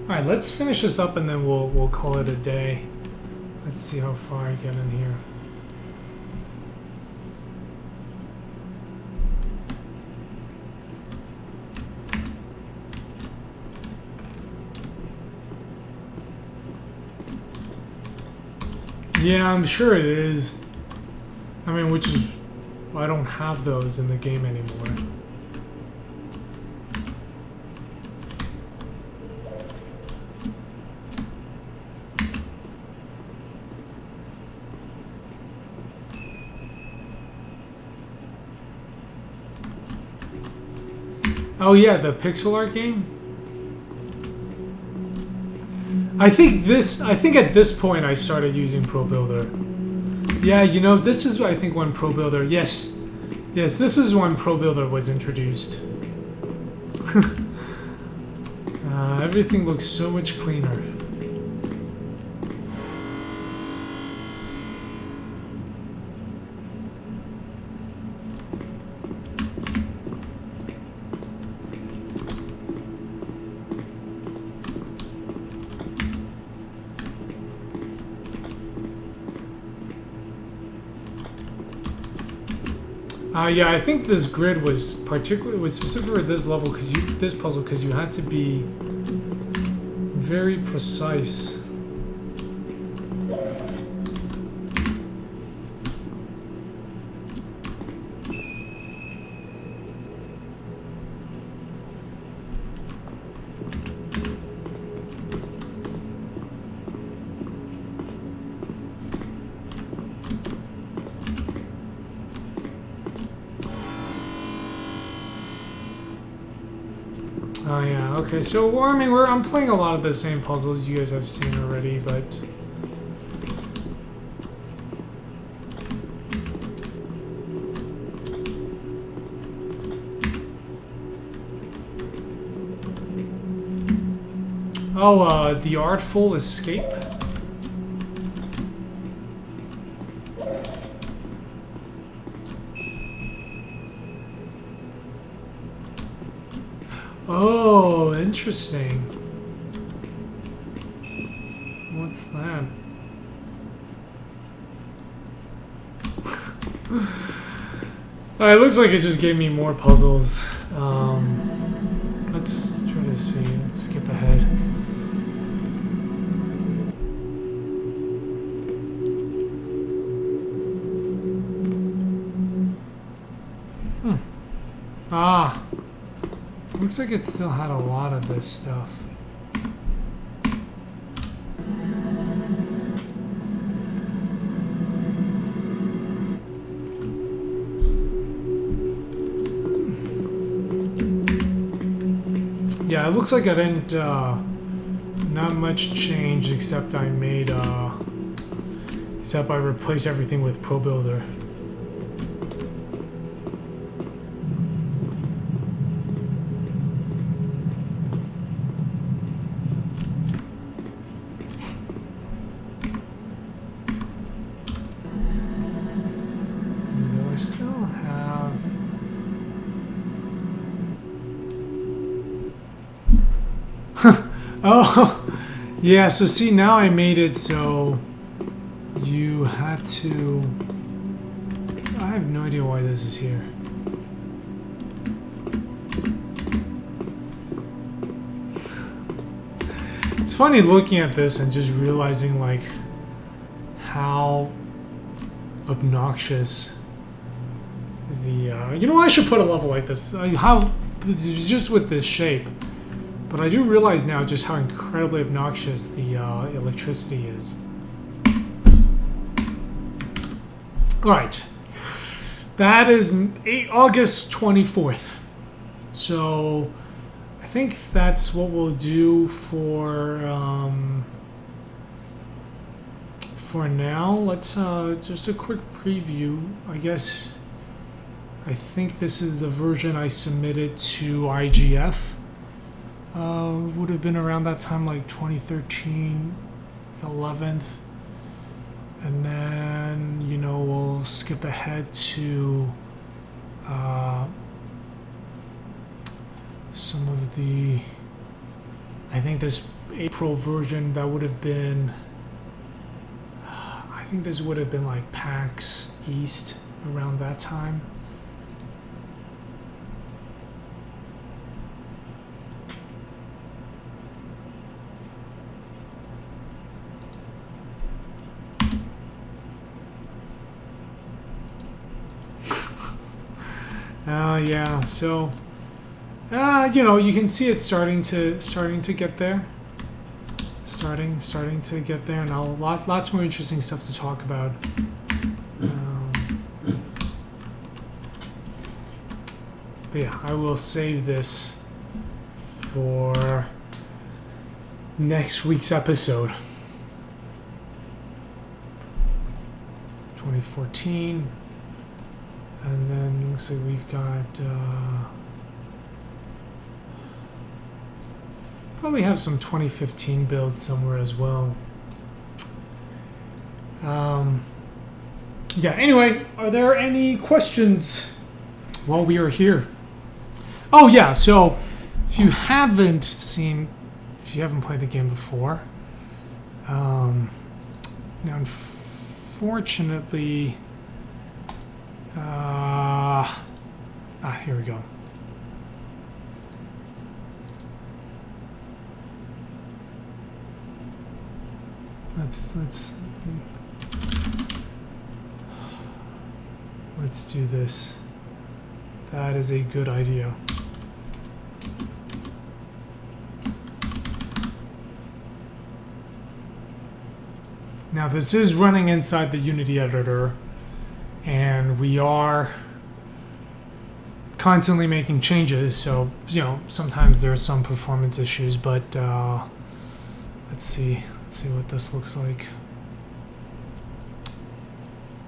Alright, let's finish this up and then we'll call it a day. Let's see how far I get in here. Yeah, I'm sure it is. I mean, which is... I don't have those in the game anymore. Oh yeah, the pixel art game? I think at this point I started using ProBuilder. Yeah, you know, this is I think when ProBuilder, yes, this is when ProBuilder was introduced. Everything looks so much cleaner. Yeah, I think this grid was specific for this level this puzzle because you had to be very precise. Oh yeah, okay, so well, I mean, I'm playing a lot of the same puzzles you guys have seen already, but... Oh, the Artful Escape. Oh, interesting. What's that? It looks like it just gave me more puzzles. Let's try to see. Let's skip ahead. Ah. Looks like it still had a lot of this stuff. Yeah, it looks like I didn't, not much changed except I made, except I replaced everything with ProBuilder. Do I still have... Oh, yeah, so see, now I made it so you had to... I have no idea why this is here. It's funny looking at this and just realizing, like, how obnoxious the... you know, I should put a level like this. How... just with this shape. But I do realize now just how incredibly obnoxious the electricity is. Alright. That is August 24th. So I think that's what we'll do for now. Let's just a quick preview. I think this is the version I submitted to IGF. Would have been around that time, like 2013, 11th. And then, you know, we'll skip ahead to some of the, I think this April version, that would have been, I think this would have been like PAX East around that time. Yeah, so you know, you can see it's starting to get there. Starting to get there, and lots more interesting stuff to talk about. But yeah, I will save this for next week's episode. 2014. And then looks like we've got probably have some 2015 builds somewhere as well. Yeah, anyway, are there any questions while we are here? Oh yeah, so if you haven't played the game before, now unfortunately, here we go. Let's do this. That is a good idea. Now this is running inside the Unity editor, and we are constantly making changes, so you know sometimes there are some performance issues, but let's see what this looks like.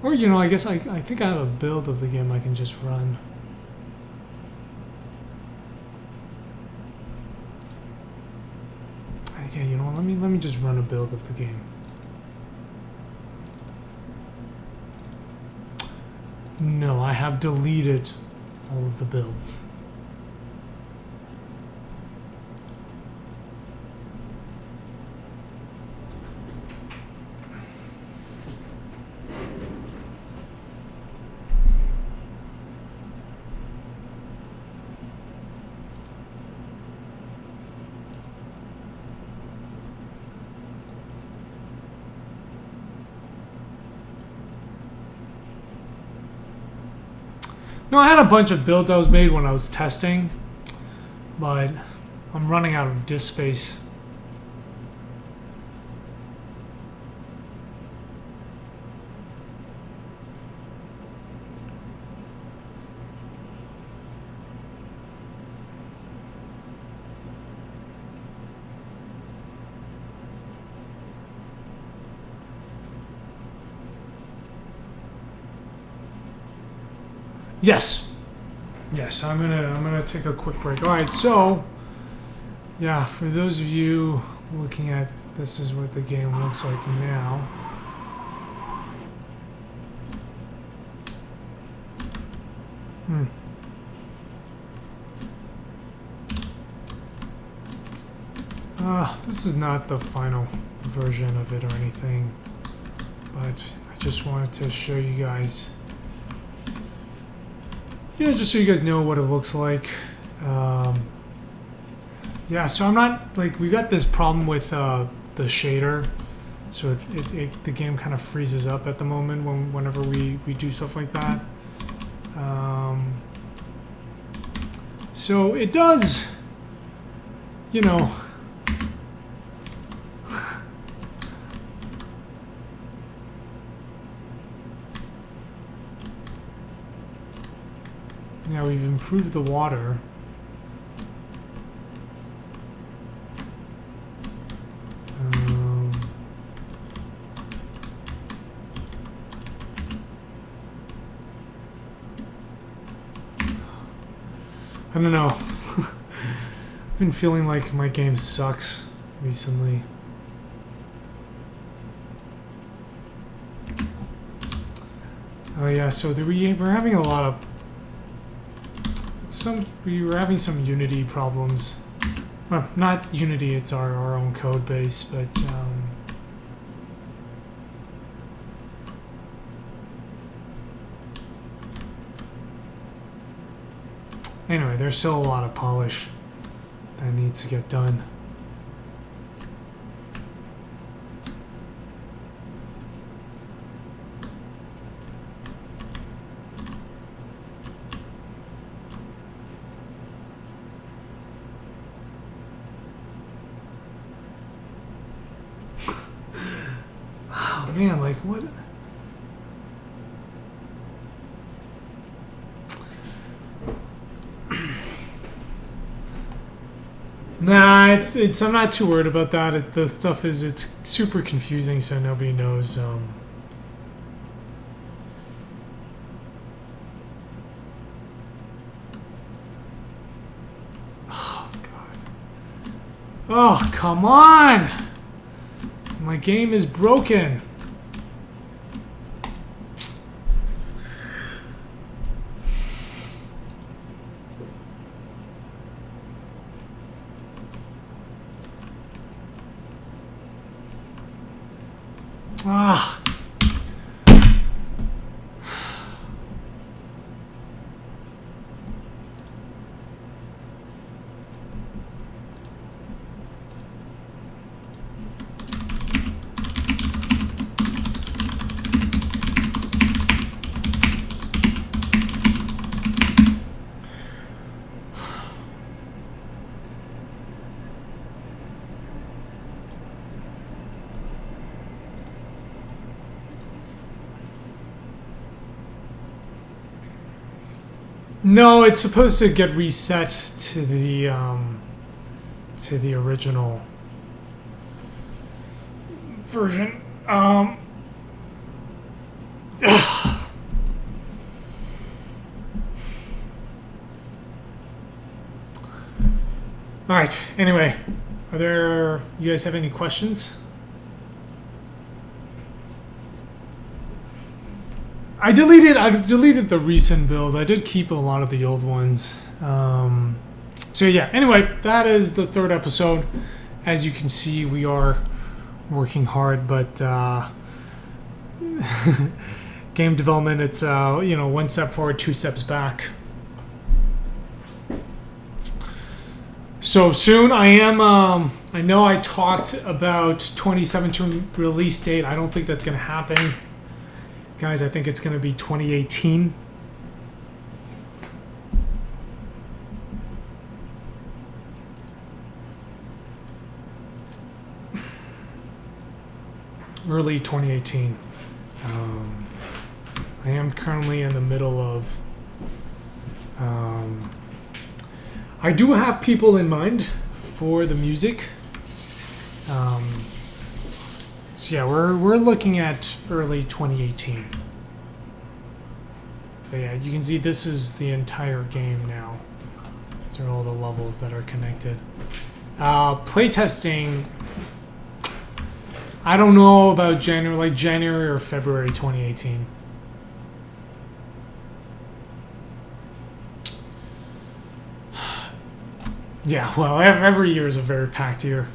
Or you know, I guess I think I have a build of the game I can just run. I Yeah, you know what? Let me just run a build of the game. No, I have deleted all of the builds. No, I had a bunch of builds I was made when I was testing, but I'm running out of disk space. Yes. Yes, I'm gonna take a quick break. All right, so yeah, for those of you looking at this is what the game looks like now. This is not the final version of it or anything, but I just wanted to show you guys. Yeah, just so you guys know what it looks like. Yeah, so I'm not, like, we got this problem with the shader. So the game kind of freezes up at the moment whenever we do stuff like that. So it does, you know, yeah, we've improved the water. I don't know. I've been feeling like my game sucks recently. Oh yeah, so we're having a lot of we were having some Unity problems. Well, not Unity, it's our own code base, but anyway, there's still a lot of polish that needs to get done. Oh man, like what? Nah, it's. I'm not too worried about that. The stuff is, it's super confusing, so nobody knows. Oh god. Oh come on! My game is broken. Ah. No, it's supposed to get reset to the original version. All right. Anyway, You guys have any questions? I deleted the recent builds. I did keep a lot of the old ones. So yeah, anyway, that is the third episode. As you can see, we are working hard, but game development, it's one step forward, two steps back. So soon, I know I talked about 2017 release date. I don't think that's going to happen. Guys, I think it's going to be 2018. Early 2018. I am currently in the middle of... I do have people in mind for the music. So yeah, we're looking at early 2018. But yeah, you can see this is the entire game now. These are all the levels that are connected. Playtesting, I don't know about January or February 2018. Yeah, well, every year is a very packed year.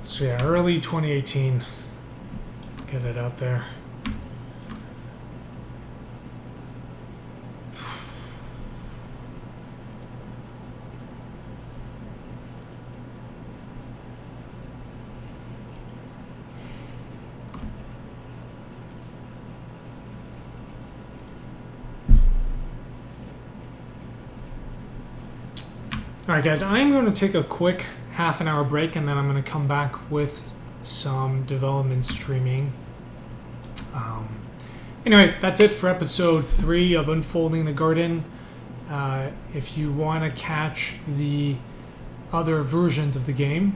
So yeah, early 2018. Get it out there. Alright guys, I'm going to take a quick half-an-hour break and then I'm going to come back with some development streaming. Anyway, that's it for episode 3 of Unfolding the Garden. If you want to catch the other versions of the game,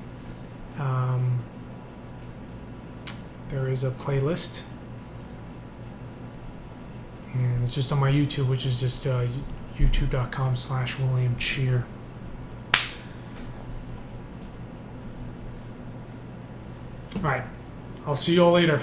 there is a playlist. And it's just on my YouTube, which is just youtube.com/William Cheer. All right, I'll see you all later.